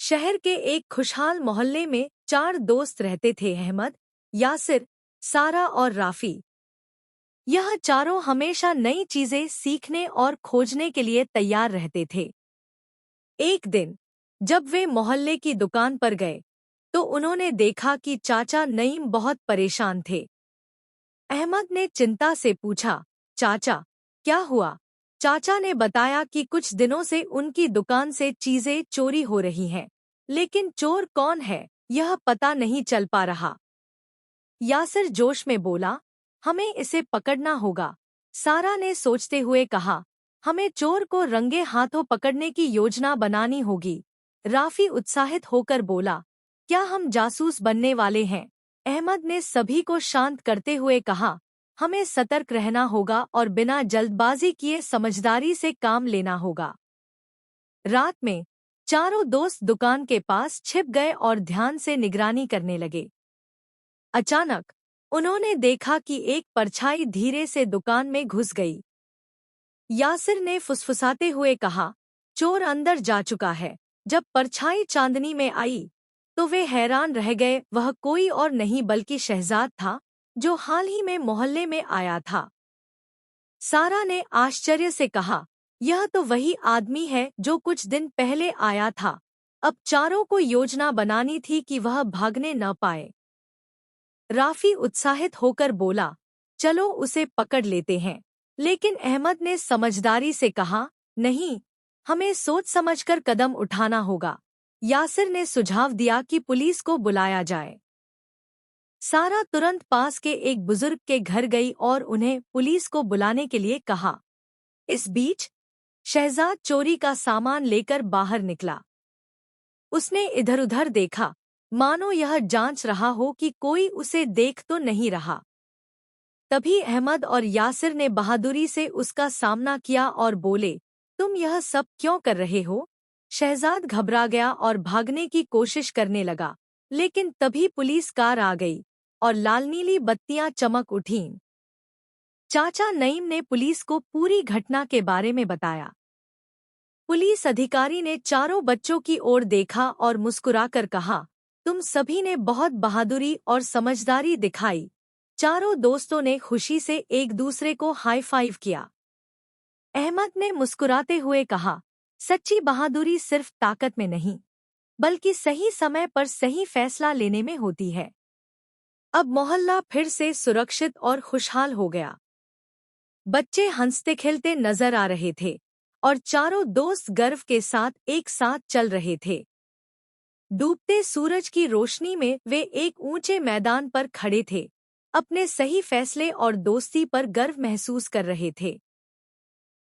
शहर के एक खुशहाल मोहल्ले में 4 दोस्त रहते थे, अहमद, यासिर, सारा और राफी। यह चारों हमेशा नई चीजें सीखने और खोजने के लिए तैयार रहते थे। एक दिन जब वे मोहल्ले की दुकान पर गए तो उन्होंने देखा कि चाचा नईम बहुत परेशान थे। अहमद ने चिंता से पूछा, चाचा, क्या हुआ? चाचा ने बताया कि कुछ दिनों से उनकी दुकान से चीजें चोरी हो रही हैं, लेकिन चोर कौन है यह पता नहीं चल पा रहा। यासिर जोश में बोला, हमें इसे पकड़ना होगा। सारा ने सोचते हुए कहा, हमें चोर को रंगे हाथों पकड़ने की योजना बनानी होगी। राफी उत्साहित होकर बोला, क्या हम जासूस बनने वाले हैं? अहमद ने सभी को शांत करते हुए कहा, हमें सतर्क रहना होगा और बिना जल्दबाजी किए समझदारी से काम लेना होगा। रात में चारों दोस्त दुकान के पास छिप गए और ध्यान से निगरानी करने लगे। अचानक उन्होंने देखा कि एक परछाई धीरे से दुकान में घुस गई। यासिर ने फुसफुसाते हुए कहा, चोर अंदर जा चुका है। जब परछाई चांदनी में आई तो वे हैरान रह गए। वह कोई और नहीं बल्कि शहजाद था, जो हाल ही में मोहल्ले में आया था। सारा ने आश्चर्य से कहा, यह तो वही आदमी है जो कुछ दिन पहले आया था। अब चारों को योजना बनानी थी कि वह भागने न पाए। राफी उत्साहित होकर बोला, चलो उसे पकड़ लेते हैं। लेकिन अहमद ने समझदारी से कहा, नहीं, हमें सोच समझकर कदम उठाना होगा। यासिर ने सुझाव दिया कि पुलिस को बुलाया जाए। सारा तुरंत पास के एक बुजुर्ग के घर गई और उन्हें पुलिस को बुलाने के लिए कहा। इस बीच शहजाद चोरी का सामान लेकर बाहर निकला। उसने इधर-उधर देखा, मानो यह जांच रहा हो कि कोई उसे देख तो नहीं रहा। तभी अहमद और यासिर ने बहादुरी से उसका सामना किया और बोले, तुम यह सब क्यों कर रहे हो? शहजाद घबरा गया और भागने की कोशिश करने लगा, लेकिन तभी पुलिस कार आ गई और लाल नीली बत्तियां चमक उठीं। चाचा नईम ने पुलिस को पूरी घटना के बारे में बताया। पुलिस अधिकारी ने चारों बच्चों की ओर देखा और मुस्कुराकर कहा, तुम सभी ने बहुत बहादुरी और समझदारी दिखाई। चारों दोस्तों ने खुशी से एक दूसरे को हाई फाइव किया। अहमद ने मुस्कुराते हुए कहा, सच्ची बहादुरी सिर्फ ताकत में नहीं, बल्कि सही समय पर सही फैसला लेने में होती है। अब मोहल्ला फिर से सुरक्षित और खुशहाल हो गया। बच्चे हंसते खेलते नजर आ रहे थे और चारों दोस्त गर्व के साथ एक साथ चल रहे थे। डूबते सूरज की रोशनी में वे एक ऊंचे मैदान पर खड़े थे, अपने सही फैसले और दोस्ती पर गर्व महसूस कर रहे थे।